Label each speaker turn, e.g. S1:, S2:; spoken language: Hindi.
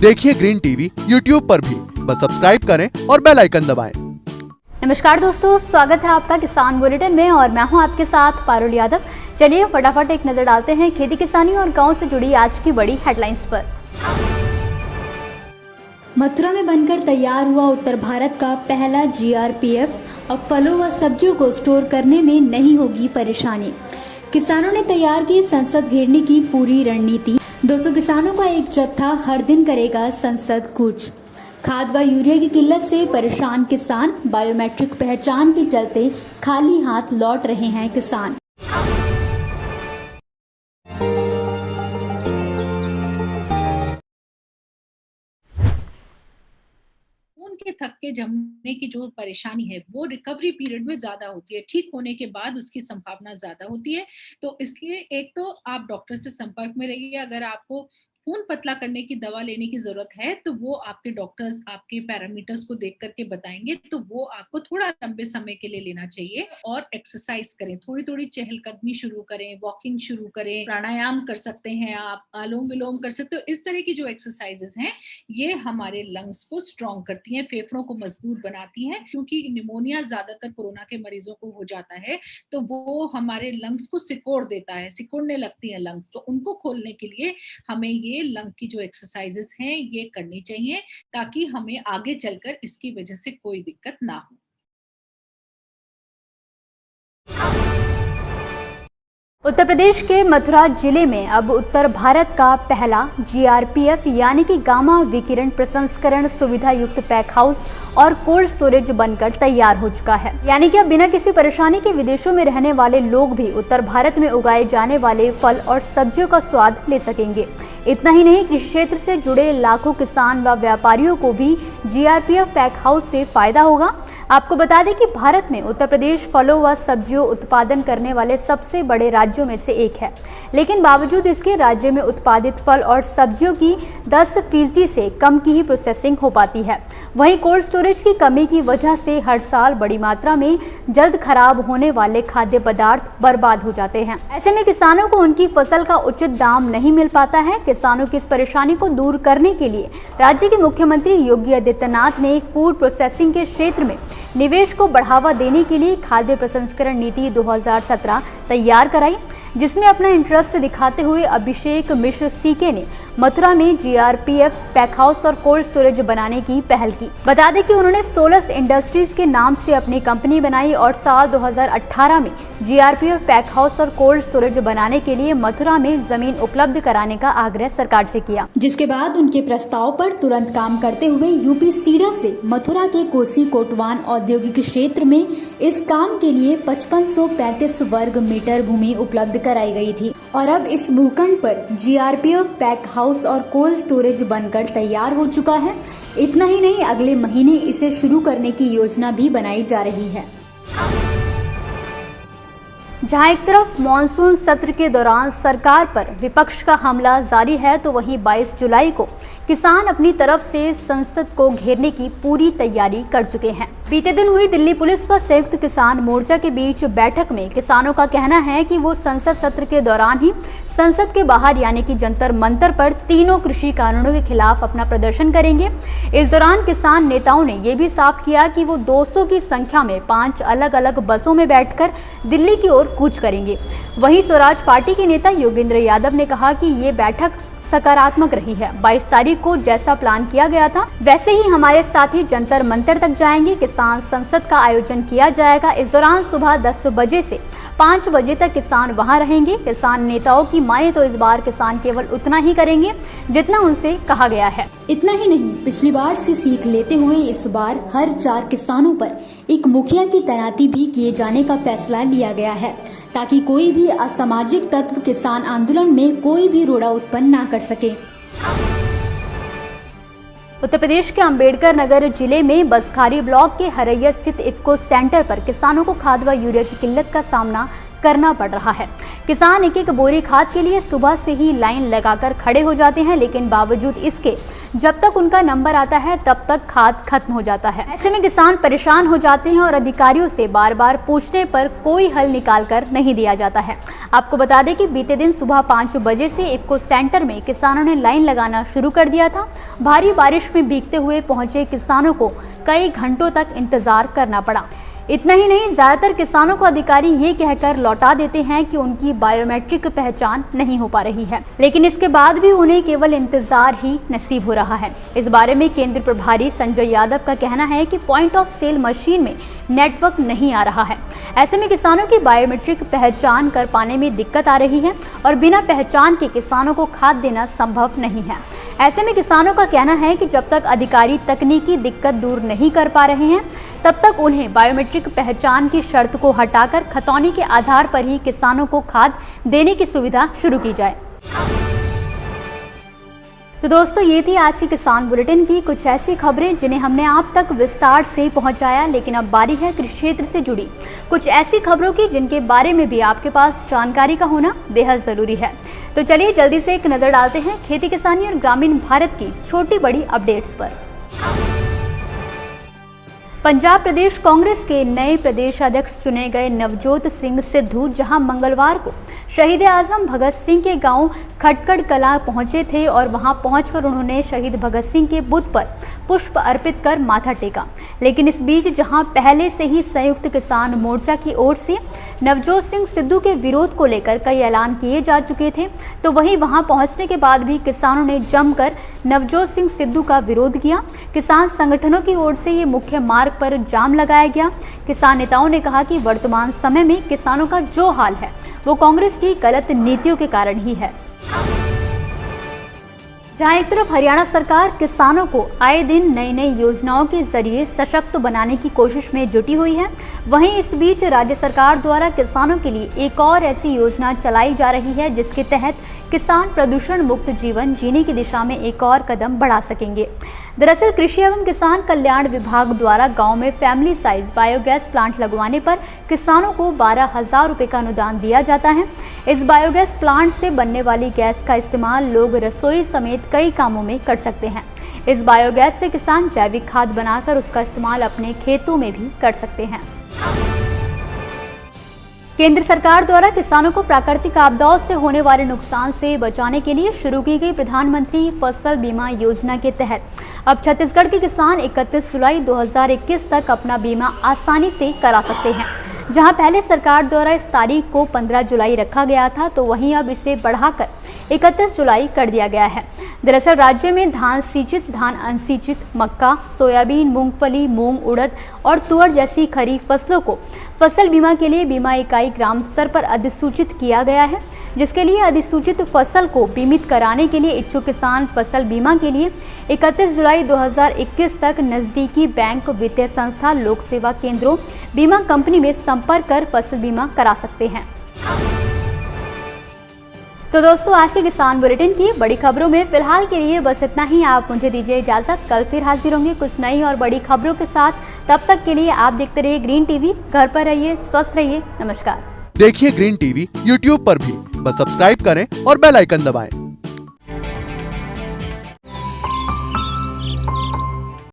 S1: देखिए ग्रीन टीवी यूट्यूब पर भी, बस सब्सक्राइब करें और बेल आइकन दबाएं।
S2: नमस्कार दोस्तों, स्वागत है आपका किसान बुलेटिन में और मैं हूं आपके साथ पारुल यादव। चलिए फटाफट एक नजर डालते हैं खेती किसानी और गांव से जुड़ी आज की बड़ी हेडलाइंस पर। मथुरा में बनकर तैयार हुआ उत्तर भारत का पहला GRPF। अब फलों व सब्जियों को स्टोर करने में नहीं होगी परेशानी। किसानों ने तैयार की संसद घेरने की पूरी रणनीति। 200 किसानों का एक जत्था हर दिन करेगा संसद कूच। खाद व यूरिया की किल्लत से परेशान किसान, बायोमेट्रिक पहचान के चलते खाली हाथ लौट रहे हैं किसान।
S3: के थक्के जमने की जो परेशानी है वो रिकवरी पीरियड में ज्यादा होती है, ठीक होने के बाद उसकी संभावना ज्यादा होती है। तो इसलिए एक तो आप डॉक्टर से संपर्क में रहिए। अगर आपको खून पतला करने की दवा लेने की जरूरत है तो वो आपके डॉक्टर्स आपके पैरामीटर्स को देख करके बताएंगे, तो वो आपको थोड़ा लंबे समय के लिए लेना चाहिए। और एक्सरसाइज करें, थोड़ी थोड़ी चहलकदमी शुरू करें, वॉकिंग शुरू करें, प्राणायाम कर सकते हैं, आप अनुलोम विलोम कर सकते हो। इस तरह की जो एक्सरसाइजेस हैं ये हमारे लंग्स को स्ट्रॉन्ग करती हैं, फेफड़ों को मजबूत बनाती हैं। क्योंकि निमोनिया ज्यादातर कोरोना के मरीजों को हो जाता है, तो वो हमारे लंग्स को सिकोड़ देता है, सिकोड़ने लगती है लंग्स। तो उनको खोलने के लिए हमें ये लंग की जो एक्सरसाइजेस हैं ये करनी चाहिए, ताकि हमें आगे चलकर इसकी वजह से कोई दिक्कत ना हो।
S2: उत्तर प्रदेश के मथुरा जिले में अब उत्तर भारत का पहला GRPF यानी कि गामा विकिरण प्रसंस्करण सुविधा युक्त पैक हाउस और कोल्ड स्टोरेज बनकर तैयार हो चुका है। यानी कि अब बिना किसी परेशानी के विदेशों में रहने वाले लोग भी उत्तर भारत में उगाए जाने वाले फल और सब्जियों का स्वाद ले सकेंगे। इतना ही नहीं, कृषि क्षेत्र से जुड़े लाखों किसान व व्यापारियों को भी GRPF पैक हाउस से फायदा होगा। आपको बता दें कि भारत में उत्तर प्रदेश फलों व सब्जियों उत्पादन करने वाले सबसे बड़े राज्यों में से एक है, लेकिन बावजूद इसके राज्य में उत्पादित फल और सब्जियों की 10% से कम की ही प्रोसेसिंग हो पाती है। वहीं कोल्ड स्टोरेज की कमी की वजह से हर साल बड़ी मात्रा में जल्द खराब होने वाले खाद्य पदार्थ बर्बाद हो जाते हैं। ऐसे में किसानों को उनकी फसल का उचित दाम नहीं मिल पाता है। किसानों की इस परेशानी को दूर करने के लिए राज्य के मुख्यमंत्री योगी आदित्यनाथ ने फूड प्रोसेसिंग के क्षेत्र में निवेश को बढ़ावा देने के लिए खाद्य प्रसंस्करण नीति 2017 तैयार कराई, जिसमें अपना इंटरेस्ट दिखाते हुए अभिषेक मिश्र सीके ने मथुरा में GRPF पैक हाउस और कोल्ड स्टोरेज बनाने की पहल की। बता दें कि उन्होंने सोलस इंडस्ट्रीज के नाम से अपनी कंपनी बनाई और साल 2018 में GRPF पैक हाउस और कोल्ड स्टोरेज बनाने के लिए मथुरा में जमीन उपलब्ध कराने का आग्रह सरकार से किया, जिसके बाद उनके प्रस्ताव पर तुरंत काम करते हुए यूपी सीडा से मथुरा के कोसी कोटवान औद्योगिक क्षेत्र में इस काम के लिए 5535 वर्ग मीटर भूमि उपलब्ध कराई गई थी। और अब इस भूखंड पर GRPF पैक हाउस और कोल्ड स्टोरेज बनकर तैयार हो चुका है। इतना ही नहीं, अगले महीने इसे शुरू करने की योजना भी बनाई जा रही है। जहां एक तरफ मॉनसून सत्र के दौरान सरकार पर विपक्ष का हमला जारी है, तो वहीं 22 जुलाई को किसान अपनी तरफ से संसद को घेरने की पूरी तैयारी कर चुके हैं। बीते दिन हुई दिल्ली पुलिस व संयुक्त किसान मोर्चा के बीच बैठक में किसानों का कहना है कि वो संसद सत्र के दौरान ही संसद के बाहर यानी कि जंतर मंतर पर तीनों कृषि कानूनों के खिलाफ अपना प्रदर्शन करेंगे। इस दौरान किसान नेताओं ने ये भी साफ किया कि वो 200 की संख्या में 5 अलग अलग बसों में बैठकर दिल्ली की ओर कूच करेंगे। वहीं स्वराज पार्टी के नेता योगेंद्र यादव ने कहा कि ये बैठक सकारात्मक रही है। 22 तारीख को जैसा प्लान किया गया था वैसे ही हमारे साथी जंतर मंतर तक जाएंगे। किसान संसद का आयोजन किया जाएगा। इस दौरान सुबह 10 बजे से 5 बजे तक किसान वहां रहेंगे। किसान नेताओं की माने तो इस बार किसान केवल उतना ही करेंगे जितना उनसे कहा गया है। इतना ही नहीं, पिछली बार से सीख लेते हुए इस बार हर 4 किसानों पर एक मुखिया की तैनाती भी किए जाने का फैसला लिया गया है, ताकि कोई भी असामाजिक तत्व किसान आंदोलन में कोई भी रोड़ा उत्पन्न ना कर सके। उत्तर प्रदेश के अंबेडकर नगर जिले में बसखारी ब्लॉक के हरैया स्थित इफ्को सेंटर पर किसानों को खाद व यूरिया की किल्लत का सामना करना पड़ रहा है। किसान एक एक बोरी खाद के लिए सुबह से ही लाइन लगाकर खड़े हो जाते हैं, लेकिन बावजूद इसके जब तक उनका नंबर आता है तब तक खाद खत्म हो जाता है। ऐसे में किसान परेशान हो जाते हैं और अधिकारियों से बार बार पूछने पर कोई हल निकाल कर नहीं दिया जाता है। आपको बता दें कि बीते दिन सुबह 5 बजे से इफ्को सेंटर में किसानों ने लाइन लगाना शुरू कर दिया था। भारी बारिश में भीगते हुए पहुंचे किसानों को कई घंटों तक इंतजार करना पड़ा। इतना ही नहीं, ज्यादातर किसानों को अधिकारी ये कहकर लौटा देते हैं कि उनकी बायोमेट्रिक पहचान नहीं हो पा रही है, लेकिन इसके बाद भी उन्हें केवल इंतजार ही नसीब हो रहा है। इस बारे में केंद्र प्रभारी संजय यादव का कहना है कि पॉइंट ऑफ सेल मशीन में नेटवर्क नहीं आ रहा है। ऐसे में किसानों की बायोमेट्रिक पहचान कर पाने में दिक्कत आ रही है और बिना पहचान के किसानों को खाद देना संभव नहीं है। ऐसे में किसानों का कहना है कि जब तक अधिकारी तकनीकी दिक्कत दूर नहीं कर पा रहे हैं तब तक उन्हें बायोमेट्रिक पहचान की शर्त को हटाकर खतौनी के आधार पर ही किसानों को खाद देने की सुविधा शुरू की जाए। तो दोस्तों, ये थी आज की किसान बुलेटिन की कुछ ऐसी खबरें जिन्हें हमने आप तक विस्तार से पहुंचाया, लेकिन अब बारी है कृषि क्षेत्र से जुड़ी कुछ ऐसी खबरों की जिनके बारे में भी आपके पास जानकारी का होना बेहद जरूरी है। तो चलिए जल्दी से एक नजर डालते हैं खेती किसानी और ग्रामीण भारत की छोटी बड़ी अपडेट्स पर। पंजाब प्रदेश कांग्रेस के नए प्रदेश अध्यक्ष चुने गए नवजोत सिंह सिद्धू जहां मंगलवार को शहीद आजम भगत सिंह के गांव खटकड़ कला पहुंचे थे और वहां पहुंचकर उन्होंने शहीद भगत सिंह के बुत पर पुष्प अर्पित कर माथा टेका। लेकिन इस बीच जहां पहले से ही संयुक्त किसान मोर्चा की ओर से नवजोत सिंह सिद्धू के विरोध को लेकर कई ऐलान किए जा चुके थे, तो वहीं वहां पहुंचने के बाद भी किसानों ने जमकर नवजोत सिंह सिद्धू का विरोध किया। किसान संगठनों की ओर से ये मुख्य मार्ग पर जाम लगाया गया। किसान नेताओं ने कहा कि वर्तमान समय में किसानों का जो हाल है वो कांग्रेस की गलत नीतियों के कारण ही है। जहां एक तरफ हरियाणा सरकार किसानों को आए दिन नई नई योजनाओं के जरिए सशक्त बनाने की कोशिश में जुटी हुई है, वहीं इस बीच राज्य सरकार द्वारा किसानों के लिए एक और ऐसी योजना चलाई जा रही है जिसके तहत किसान प्रदूषण मुक्त जीवन जीने की दिशा में एक और कदम बढ़ा सकेंगे। दरअसल कृषि एवं किसान कल्याण विभाग द्वारा गांव में फैमिली साइज बायोगैस प्लांट लगवाने पर किसानों को 12,000 रुपये का अनुदान दिया जाता है। इस बायोगैस प्लांट से बनने वाली गैस का इस्तेमाल लोग रसोई समेत कई कामों में कर सकते हैं। इस बायोगैस से किसान जैविक खाद बनाकर उसका इस्तेमाल अपने खेतों में भी कर सकते हैं। केंद्र सरकार द्वारा किसानों को प्राकृतिक आपदाओं से होने वाले नुकसान से बचाने के लिए शुरू की गई प्रधानमंत्री फसल बीमा योजना के तहत अब छत्तीसगढ़ के किसान 31 जुलाई 2021 तक अपना बीमा आसानी से करा सकते हैं। जहां पहले सरकार द्वारा इस तारीख को 15 जुलाई रखा गया था, तो वहीं अब इसे बढ़ाकर 31 जुलाई कर दिया गया है। दरअसल राज्य में धान सिंचित, धान अनसिंचित, मक्का, सोयाबीन, मूंगफली, मूंग, उड़द और तुअर जैसी खरीफ फसलों को फसल बीमा के लिए बीमा इकाई ग्राम स्तर पर अधिसूचित किया गया है, जिसके लिए अधिसूचित फसल को बीमित कराने के लिए इच्छुक किसान फसल बीमा के लिए 31 जुलाई 2021 तक नजदीकी बैंक, वित्तीय संस्था, लोक सेवा केंद्रों, बीमा कंपनी में संपर्क कर फसल बीमा करा सकते हैं। तो दोस्तों, आज के किसान बुलेटिन की बड़ी खबरों में फिलहाल के लिए बस इतना ही। आप मुझे दीजिए इजाजत, कल फिर हाजिर होंगे कुछ नई और बड़ी खबरों के साथ। तब तक के लिए आप देखते रहिए ग्रीन टीवी। घर पर रहिए, स्वस्थ रहिए। नमस्कार।
S1: देखिए ग्रीन टीवी यूट्यूब पर भी, बस सब्सक्राइब करें और बेल आइकन दबाएं।